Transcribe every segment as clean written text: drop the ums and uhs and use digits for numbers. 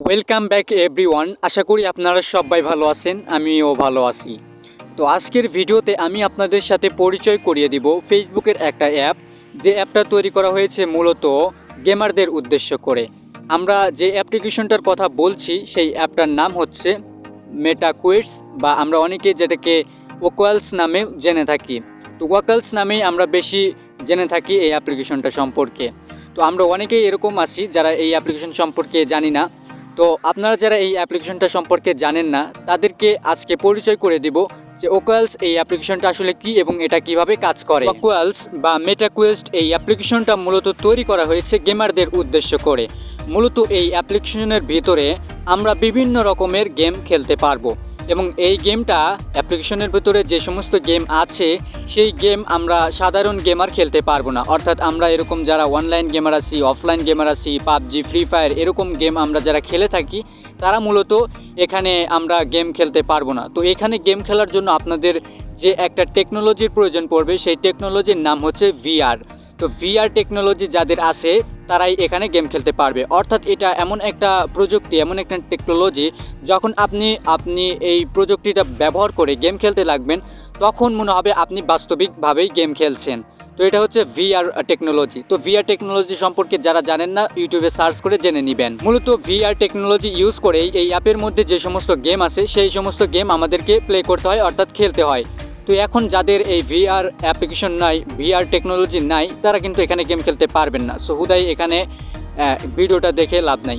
Welcome back everyone. আশা করি আপনারা সবাই ভালো আছেন, আমিও ভালো আছি। তো আজকের ভিডিওতে আমি আপনাদের সাথে পরিচয় করিয়ে দিব ফেসবুকের একটা অ্যাপ, যে অ্যাপটা তৈরি করা হয়েছে মূলত গেমারদের উদ্দেশ্য করে। আমরা যে অ্যাপ্লিকেশনটার কথা বলছি সেই অ্যাপটার নাম হচ্ছে মেটা কুইটস, বা আমরা অনেকে যেটাকে ওকুয়ালস নামে জেনে থাকি। তো ওয়াকালস নামেই আমরা বেশি জেনে থাকি এই অ্যাপ্লিকেশনটা সম্পর্কে। তো আমরা অনেকেই এরকম আছি যারা এই অ্যাপ্লিকেশন সম্পর্কে জানি না। তো আপনারা যারা এই অ্যাপ্লিকেশনটা সম্পর্কে জানেন না তাদেরকে আজকে পরিচয় করে দিব যে ওকুয়ালস এই অ্যাপ্লিকেশনটা আসলে কি এবং এটা কিভাবে কাজ করে। ওকুয়ালস বা মেটাকুয়েস্ট এই অ্যাপ্লিকেশনটা মূলত তৈরি করা হয়েছে গেমারদের উদ্দেশ্য করে। মূলত এই অ্যাপ্লিকেশনের ভিতরে আমরা বিভিন্ন রকমের গেম খেলতে পারবো, এবং এই গেমটা অ্যাপ্লিকেশনের ভিতরে যে সমস্ত গেম আছে সেই গেম আমরা সাধারণ গেমার খেলতে পারবো না। অর্থাৎ আমরা এরকম যারা অনলাইন গেমার আছি, অফলাইন গেমার আছি, পাবজি, ফ্রি ফায়ার এরকম গেম আমরা যারা খেলে থাকি তারা মূলত এখানে আমরা গেম খেলতে পারবো না। তো এখানে গেম খেলার জন্য আপনাদের যে একটা টেকনোলজির প্রয়োজন পড়বে, সেই টেকনোলজির নাম হচ্ছে ভিআর। তো ভিআর টেকনোলজি যাদের আছে তারাই এখানে গেম খেলতে পারবে। অর্থাৎ এটা এমন একটা প্রযুক্তি, এমন একটা টেকনোলজি, যখন আপনি এই প্রযুক্তিটা ব্যবহার করে গেম খেলতে লাগবেন তখন মনে হবে আপনি বাস্তবিকভাবেই গেম খেলছেন। তো এটা হচ্ছে ভিআর টেকনোলজি। তো ভিআর টেকনোলজি সম্পর্কে যারা জানেন না ইউটিউবে সার্চ করে জেনে নেবেন। মূলত ভিআর টেকনোলজি ইউজ করেই এই অ্যাপের মধ্যে যে সমস্ত গেম আছে সেই সমস্ত গেম আমাদেরকে প্লে করতে হয়, অর্থাৎ খেলতে হয়। তো এখন যাদের এই ভিআর অ্যাপ্লিকেশন নাই, ভিআর টেকনোলজি নাই, তারা কিন্তু এখানে গেম খেলতে পারবেন না। সো হুদাই এখানে ভিডিওটা দেখে লাভ নাই।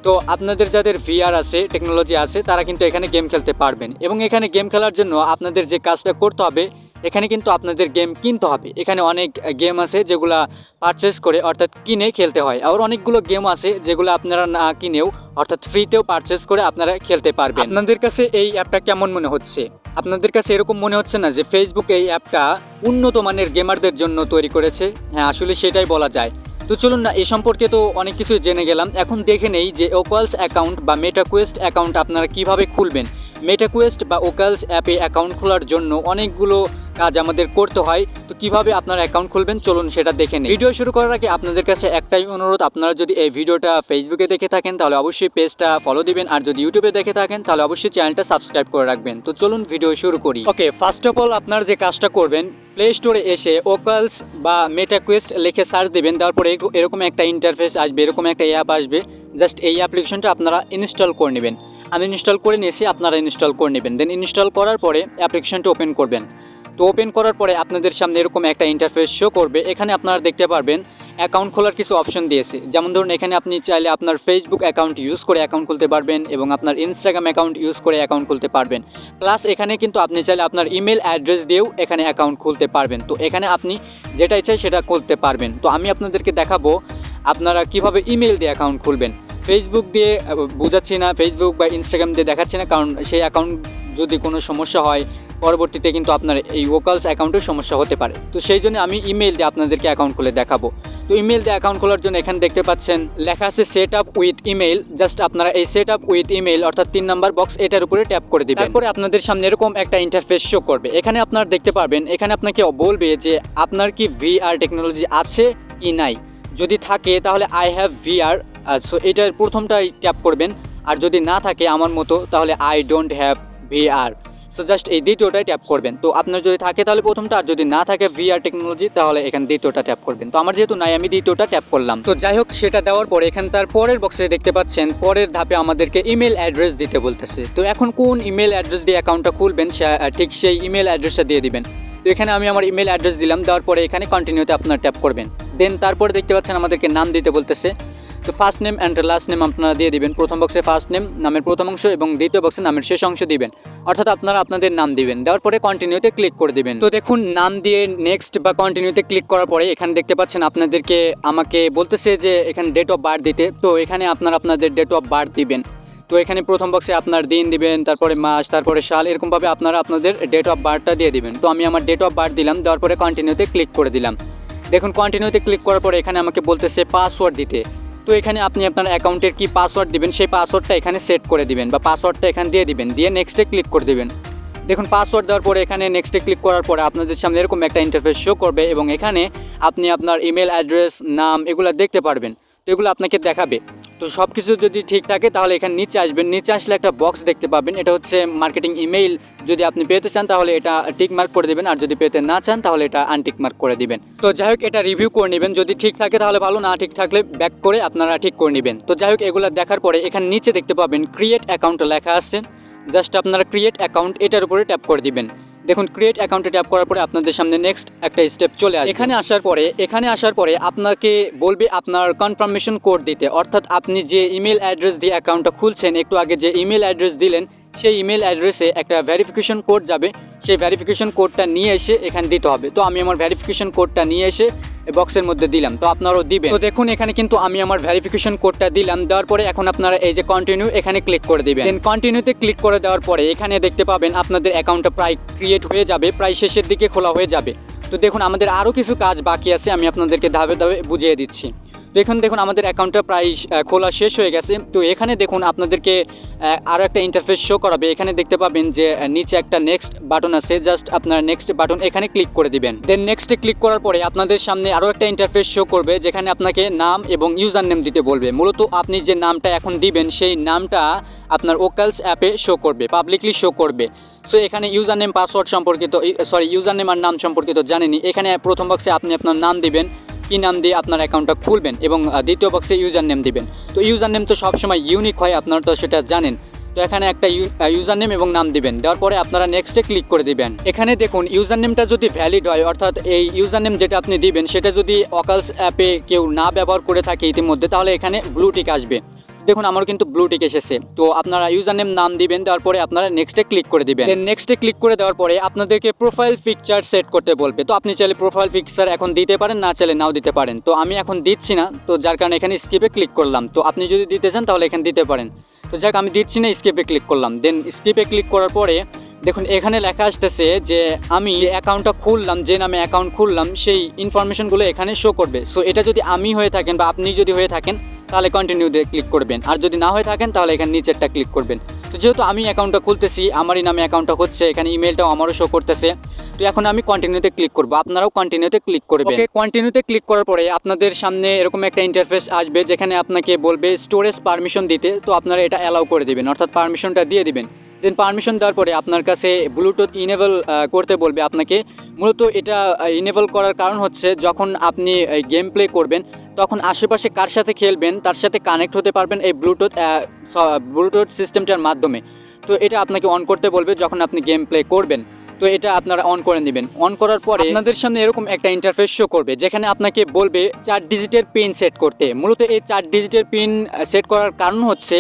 তো আপনাদের যাদের ভিআর আছে, টেকনোলজি আছে, তারা কিন্তু এখানে গেম খেলতে পারবেন। এবং এখানে গেম খেলার জন্য আপনাদের যে কাজটা করতে হবে, এখানে কিন্তু আপনাদের গেম কিনতে হবে। এখানে অনেক গেম আছে যেগুলা পারচেস করে অর্থাৎ কিনে খেলতে হয়, আর অনেকগুলো গেম আছে যেগুলো আপনারা না কিনেও অর্থাৎ ফ্রিতেও পারচেস করে আপনারা খেলতে পারবেন। আপনাদের কাছে এই অ্যাপটা কেমন মনে হচ্ছে? আপনাদের কাছে এরকম মনে হচ্ছে না যে ফেসবুক এই অ্যাপটা উন্নত মানের গেমারদের জন্য তৈরি করেছে? হ্যাঁ, আসলে সেটাই বলা যায়। তো চলুন না, এ সম্পর্কে তো অনেক কিছুই জেনে গেলাম, এখন দেখে নেই যে ওকুয়ালস অ্যাকাউন্ট বা মেটাকুয়েস্ট অ্যাকাউন্ট আপনারা কিভাবে খুলবেন। মেটাকুয়েস্ট বা ওকুয়ালস অ্যাপে অ্যাকাউন্ট খোলার জন্য অনেকগুলো কাজ আমাদের করতে হয়। তো কিভাবে আপনারা অ্যাকাউন্ট খুলবেন চলুন সেটা দেখে নিই। ভিডিও শুরু করার আগে আপনাদের কাছে একটাই অনুরোধ, আপনারা যদি এই ভিডিওটা ফেসবুকে দেখে থাকেন তাহলে অবশ্যই পেজটা ফলো দিবেন, আর যদি ইউটিউবে দেখে থাকেন তাহলে অবশ্যই চ্যানেলটা সাবস্ক্রাইব করে রাখবেন। তো চলুন ভিডিও শুরু করি। ওকে, ফার্স্ট অফ অল আপনারা যে কাজটা করবেন, প্লে স্টোরে এসে ওকুয়ালস বা মেটাকুয়েস্ট লিখে সার্চ দেবেন। দেওয়ার পরে এরকম একটা ইন্টারফেস আসবে, এরকম একটা অ্যাপ আসবে। জাস্ট এই অ্যাপ্লিকেশনটা আপনারা ইনস্টল করে নেবেন। আমি ইনস্টল করে নিয়েছি, আপনারা ইনস্টল করে নেবেন। দেন ইনস্টল করার পরে অ্যাপ্লিকেশনটা ওপেন করবেন। তো ওপেন করার পরে আপনাদের সামনে এরকম একটা ইন্টারফেস শো করবে। এখানে আপনারা দেখতে পারবেন অ্যাকাউন্ট খোলার কিছু অপশন দিয়েছে। যেমন ধরুন এখানে আপনি চাইলে আপনার ফেসবুক অ্যাকাউন্ট ইউজ করে অ্যাকাউন্ট খুলতে পারবেন, এবং আপনার ইনস্টাগ্রাম অ্যাকাউন্ট ইউজ করে অ্যাকাউন্ট খুলতে পারবেন। প্লাস এখানে কিন্তু আপনি চাইলে আপনার ইমেল অ্যাড্রেস দিয়েও এখানে অ্যাকাউন্ট খুলতে পারবেন। তো এখানে আপনি যেটা ইচ্ছা সেটা করতে পারবেন। তো আমি আপনাদেরকে দেখাবো আপনারা কিভাবে ইমেল দিয়ে অ্যাকাউন্ট খুলবেন। ফেসবুক দিয়ে বোঝাচ্ছি না, ফেসবুক বা ইনস্টাগ্রাম দিয়ে দেখাচ্ছি না, কারণ সেই অ্যাকাউন্ট যদি কোনো সমস্যা হয় পরবর্তীতে কিন্তু আপনার এই ওকুয়ালস অ্যাকাউন্টের সমস্যা হতে পারে। তো সেই জন্য আমি ইমেল দিয়ে আপনাদেরকে অ্যাকাউন্ট খুলে দেখাবো। তো ইমেল দিয়ে অ্যাকাউন্ট খোলার জন্য এখানে দেখতে পাচ্ছেন লেখা আছে set up with email. Just আপনারা এই সেট আপ উইথ ইমেল অর্থাৎ 3 নম্বর বক্স এটার উপরে ট্যাপ করে দিবেন। তারপরে আপনাদের সামনে এরকম একটা ইন্টারফেস শো করবে। এখানে আপনারা দেখতে পারবেন, এখানে আপনাকে বলবে যে আপনার কি ভিআর টেকনোলজি আছে কি নাই। যদি থাকে তাহলে আই হ্যাভ ভিআর, সো এটার প্রথমটাই ট্যাপ করবেন। আর যদি না থাকে আমার মতো তাহলে I don't have VR. So just এই দ্বিতীয়টাই ট্যাপ করবেন। তো আপনার যদি থাকে তাহলে প্রথমটা, আর যদি না থাকে ভিআর টেকনোলজি তাহলে এখানে দ্বিতীয়টা ট্যাপ করবেন। তো আমার যেহেতু নাই আমি দ্বিতীয়টা ট্যাপ করলাম। তো যাই হোক, সেটা দেওয়ার পরে এখানে তার পরের বক্সে দেখতে পাচ্ছেন পরের ধাপে আমাদেরকে ইমেল অ্যাড্রেস দিতে বলতেছে। তো এখন কোন ইমেল অ্যাড্রেস দিয়ে অ্যাকাউন্টটা খুলবেন ঠিক সেই ইমেল অ্যাড্রেসটা দিয়ে দিবেন। তো এখানে আমি আমার ইমেল অ্যাড্রেস দিলাম। দেওয়ার পরে এখানে কন্টিনিউতে আপনারা ট্যাপ করবেন। দেন তারপরে দেখতে পাচ্ছেন আমাদেরকে নাম দিতে বলতেছে। তো first name and last name আপনারা দিয়ে দিবেন। প্রথম বক্সে ফার্স্ট নেম নামের প্রথম অংশ, এবং দ্বিতীয় বক্সে নামের শেষ অংশ দিবেন। অর্থাৎ আপনারা আপনাদের নাম দিবেন। দেওয়ার পরে কন্টিনিউতে ক্লিক করে দিবেন। তো দেখুন, নাম দিয়ে নেক্সট বা কন্টিনিউতে ক্লিক করার পরে এখানে দেখতে পাচ্ছেন আমাকে বলতেছে যে এখানে ডেট অফ বার্থ দিতে। তো এখানে আপনারা আপনাদের ডেট অফ বার্থ দিবেন। তো এখানে প্রথম বক্সে আপনার দিন দিবেন, তারপরে মাস, তারপরে সাল, এরকমভাবে আপনারা আপনাদের ডেট অফ বার্থটা দিয়ে দিবেন। তো আমি আমার ডেট অফ বার্থ দিলাম। দেওয়ার পরে কন্টিনিউতে ক্লিক করে দিলাম। দেখুন, কন্টিনিউতে ক্লিক করার পরে এখানে আমাকে বলতেছে পাসওয়ার্ড দিতে। তো এখানে আপনি আপনার অ্যাকাউন্টের কি পাসওয়ার্ড দিবেন সেই পাসওয়ার্ডটা এখানে সেট করে দিবেন, বা পাসওয়ার্ডটা এখানে দিয়ে দিবেন। দিয়ে নেক্সটে ক্লিক করে দিবেন। দেখুন, পাসওয়ার্ড দেওয়ার পরে এখানে নেক্সটে ক্লিক করার পরে আপনাদের সামনে এরকম একটা ইন্টারফেস শো করবে, এবং এখানে আপনি আপনার ইমেল অ্যাড্রেস, নাম এগুলো দেখতে পারবেন। তো এগুলো আপনাকে দেখাবে। তো সব কিছু যদি ঠিক থাকে তাহলে এখানে নিচে আসবেন, নিচে আসলে একটা বক্স দেখতে পাবেন, এটা হচ্ছে মার্কেটিং ইমেইল। যদি আপনি পেতে চান তাহলে এটা টিক মার্ক করে দিবেন, আর যদি পেতে না চান তাহলে এটা আনটিক মার্ক করে দিবেন। তো যাই হোক, এটা রিভিউ করে নেবেন, যদি ঠিক থাকে তাহলে ভালো, না ঠিক থাকলে ব্যাক করে আপনারা ঠিক করে নেবেন। তো যাই হোক, এগুলো দেখার পরে এখানে নিচে দেখতে পাবেন ক্রিয়েট অ্যাকাউন্ট লেখা আছে। জাস্ট আপনারা ক্রিয়েট অ্যাকাউন্ট এটার উপরে ট্যাপ করে দিবেন। দেখুন, ক্রিয়েট অ্যাকাউন্টে ট্যাপ করার পরে আপনাদের সামনে নেক্সট একটা স্টেপ চলে আসে। এখানে আসার পরে আপনাকে বলবে আপনার কনফার্মেশন কোড দিতে, অর্থাৎ আপনি যে ইমেল অ্যাড্রেস দিয়ে অ্যাকাউন্টটা খুলছেন, একটু আগে যে ইমেল অ্যাড্রেস দিলেন সেই ইমেল অ্যাড্রেসে একটা ভেরিফিকেশন কোড যাবে, সেই ভেরিফিকেশন কোডটা নিয়ে এসে এখানে দিতে হবে। তো আমি আমার ভেরিফিকেশন কোডটা নিয়ে এসে বক্সের মধ্যে দিলাম, তো আপনারাও দিবেন। তো দেখুন, এখানে কিন্তু আমি আমার ভেরিফিকেশন কোডটা দিলাম, দেওয়ার পরে এখন আপনারা এই যে কন্টিনিউ এখানে ক্লিক করে দিবেন। দেন কন্টিনিউতে ক্লিক করে দেওয়ার পরে এখানে দেখতে পাবেন আপনাদের অ্যাকাউন্টটা প্রায় ক্রিয়েট হয়ে যাবে, প্রায় শেষের দিকে খোলা হয়ে যাবে। তো দেখুন, আমাদের আরও কিছু কাজ বাকি আছে, আমি আপনাদেরকে ধাপে ধাপে বুঝিয়ে দিচ্ছি। দেখুন আমাদের অ্যাকাউন্টটা প্রায় খোলা শেষ হয়ে গেছে। তো এখানে দেখুন আপনাদেরকে আরও একটা ইন্টারফেস শো করাবে। এখানে দেখতে পাবেন যে নিচে একটা নেক্সট বাটন আছে, জাস্ট আপনার নেক্সট বাটন এখানে ক্লিক করে দিবেন। দেন নেক্সটে ক্লিক করার পরে আপনাদের সামনে আরও একটা ইন্টারফেস শো করবে, যেখানে আপনাকে নাম এবং ইউজার নেম দিতে বলবে। মূলত আপনি যে নামটা এখন দিবেন সেই নামটা আপনার ওকালস অ্যাপে শো করবে, পাবলিকলি শো করবে। সো এখানে ইউজার নেম পাসওয়ার্ড সম্পর্কিত, ইউজার নেম আর নাম সম্পর্কিত জানেনি। এখানে প্রথম বক্সে আপনি আপনার নাম দিবেন, কি নাম দিয়ে আপনার অ্যাকাউন্টটা খুলবেন, এবং দ্বিতীয় বক্সে ইউজার নেম দিবেন। তো ইউজার নেম তো সবসময় ইউনিক হয়, আপনারা তো সেটা জানেন। তো এখানে একটা ইউজার নেম এবং নাম দিবেন, দেওয়ার পরে আপনারা নেক্সটে ক্লিক করে দিবেন। এখানে দেখুন, ইউজার নেমটা যদি ভ্যালিড হয়, অর্থাৎ এই ইউজার নেম যেটা আপনি দিবেন সেটা যদি ওকালস অ্যাপে কেউ না ব্যবহার করে থাকে ইতিমধ্যে, তাহলে এখানে ব্লু টিক আসবে। দেখুন, আমার কিন্তু ব্লু টিক এসেছে। তো আপনারা ইউজার নেম নাম দিবেন, দেওয়ার পরে আপনারা নেক্সটে ক্লিক করে দিবেন। দেন নেক্সটে ক্লিক করে দেওয়ার পরে আপনাদেরকে প্রোফাইল পিকচার সেট করতে বলবে। তো আপনি চাইলে প্রোফাইল পিকচার এখন দিতে পারেন, না চাইলে নাও দিতে পারেন। তো আমি এখন দিচ্ছি না, তো যার কারণে এখানে স্কিপে ক্লিক করলাম। তো আপনি যদি দিতে চান তাহলে এখানে দিতে পারেন। তো যাক, আমি দিচ্ছি না, স্কিপে ক্লিক করলাম। দেন স্কিপে ক্লিক করার পরে দেখুন এখানে লেখা আসতেছে যে আমি যে অ্যাকাউন্টটা খুললাম, যে নামে অ্যাকাউন্ট খুললাম সেই ইনফরমেশনগুলো এখানে শো করবে। সো এটা যদি আমি হয়ে থাকেন বা আপনি যদি হয়ে থাকেন তাহলে কন্টিনিউ দিয়ে ক্লিক করবেন, আর যদি না হয়ে থাকেন তাহলে এখানে নিচেরটা ক্লিক করবেন। তো যেহেতু আমি অ্যাকাউন্টটা খুলতেছি, আমারই নামে অ্যাকাউন্টটা হচ্ছে, এখানে ইমেলটাও আমারও শো করতেছে। তো এখন আমি কন্টিনিউতে ক্লিক করব, আপনারাও কন্টিনিউতে ক্লিক করবেন। ওকে, কন্টিনিউতে ক্লিক করার পরে আপনাদের সামনে এরকম একটা ইন্টারফেস আসবে, যেখানে আপনাকে বলবে স্টোরেজ পারমিশন দিতে। তো আপনারা এটা অ্যালাউ করে দিবেন, অর্থাৎ পারমিশনটা দিয়ে দিবেন। দেন পারমিশন দেওয়ার পরে আপনার কাছে ব্লুটুথ ইনেবল করতে বলবে আপনাকে। মূলত এটা ইনেবল করার কারণ হচ্ছে, যখন আপনি গেম প্লে করবেন তখন আশেপাশে কার সাথে খেলবেন তার সাথে কানেক্ট হতে পারবেন এই ব্লুটুথ সিস্টেমটার মাধ্যমে। তো এটা আপনাকে অন করতে বলবে যখন আপনি গেম প্লে করবেন। তো এটা আপনারা অন করে নেবেন। অন করার পরে আপনাদের সামনে এরকম একটা ইন্টারফেস শো করবে, যেখানে আপনাকে বলবে 4 ডিজিটের পিন সেট করতে। মূলত এই 4 ডিজিটের পিন সেট করার কারণ হচ্ছে,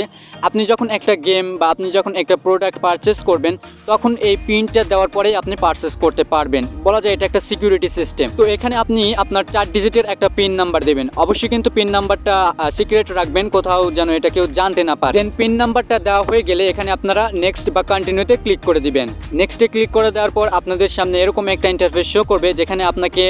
আপনি যখন একটা গেম বা আপনি যখন একটা প্রোডাক্ট পারচেস করবেন তখন এই পিনটা দেওয়ার পরেই আপনি পারচেস করতে পারবেন। বলা যায় এটা একটা সিকিউরিটি সিস্টেম। তো এখানে আপনি আপনার 4 ডিজিটের একটা পিন নাম্বার দেবেন। অবশ্যই কিন্তু পিন নাম্বারটা সিক্রেট রাখবেন, কোথাও যেন এটা কেউ জানতে না পারে। দেন পিন নাম্বারটা দেওয়া হয়ে গেলে এখানে আপনারা নেক্সট বা কন্টিনিউতে ক্লিক করে দিবেন। নেক্সটে ক্লিক করে দেওয়ার পর আপনাদের সামনে এরকম একটা ইন্টারফেস শো করবে, যেখানে আপনাকে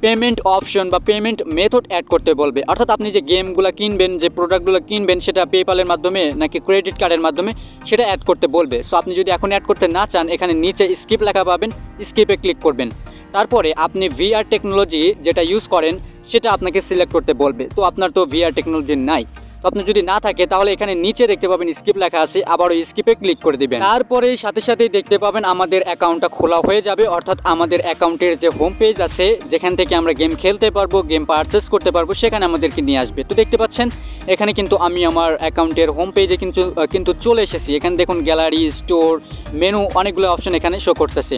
পেমেন্ট অপশন বা পেমেন্ট মেথড অ্যাড করতে বলবে। অর্থাৎ আপনি যে গেমগুলো কিনবেন, যে প্রোডাক্টগুলো কিনবেন, সেটা পেপ্যালের মাধ্যমে নাকি ক্রেডিট কার্ডের মাধ্যমে সেটা অ্যাড করতে বলবে। সো আপনি যদি এখন অ্যাড করতে না চান, এখানে নিচে স্কিপ লেখা পাবেন, স্কিপে ক্লিক করবেন। তারপরে আপনি ভিআর টেকনোলজি যেটা ইউজ করেন সেটা আপনাকে সিলেক্ট করতে বলবে। তো আপনার তো ভিআর টেকনোলজি নাই, তো আপনার যদি না থাকে তাহলে এখানে নিচে দেখতে পাবেন স্কিপ লেখা আছে, আবারও স্কিপে ক্লিক করে দিবেন। তারপরে সাথে সাথেই দেখতে পাবেন আমাদের অ্যাকাউন্টটা খোলা হয়ে যাবে, অর্থাৎ আমাদের অ্যাকাউন্টের যে হোম পেজ আছে, যেখান থেকে আমরা গেম খেলতে পারবো, গেম পারচেস করতে পারবো, সেখানে আমাদেরকে নিয়ে আসবে। তো দেখতে পাচ্ছেন এখানে কিন্তু আমি আমার অ্যাকাউন্টের হোম পেজে কিন্তু চলে এসেছি। এখানে দেখুন গ্যালারি, স্টোর, মেনু, অনেকগুলো অপশন এখানে শো করতেছে।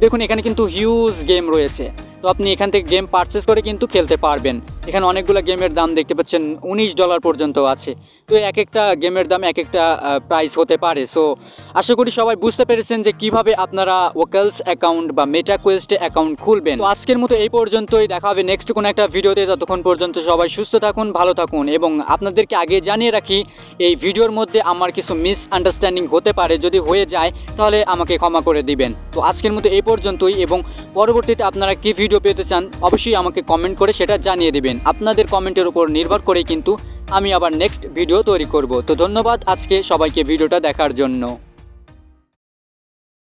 দেখুন এখানে কিন্তু হিউজ গেম রয়েছে। তো আপনি এখান থেকে গেম পারচেস করে কিন্তু খেলতে পারবেন। এখানে অনেকগুলো গেমের দাম দেখতে পাচ্ছেন $19 পর্যন্ত আছে। তো এক একটা গেমের দাম এক একটা প্রাইস হতে পারে। সো আশা করি সবাই বুঝতে পেরেছেন যে কিভাবে আপনারা ওকালস অ্যাকাউন্ট বা মেটা কোয়েস্টে অ্যাকাউন্ট খুলবেন। তো আজকের মতো এই পর্যন্তই, দেখা হবে নেক্সট কোনো একটা ভিডিওতে। ততক্ষণ পর্যন্ত সবাই সুস্থ থাকুন, ভালো থাকুন। এবং আপনাদেরকে আগে জানিয়ে রাখি, এই ভিডিওর মধ্যে আমার কিছু মিসআন্ডারস্ট্যান্ডিং হতে পারে, যদি হয়ে যায় তাহলে আমাকে ক্ষমা করে দিবেন। তো আজকের মতো এই পর্যন্তই, এবং পরবর্তীতে আপনারা কি ভিডিও পেতে চান অবশ্যই আমাকে কমেন্ট করে সেটা জানিয়ে দিবেন। আপনাদের কমেন্টের উপর নির্ভর করেই কিন্তু আমি আবার নেক্সট ভিডিও তৈরি করব। তো ধন্যবাদ আজকে সবাইকে ভিডিওটা দেখার জন্য।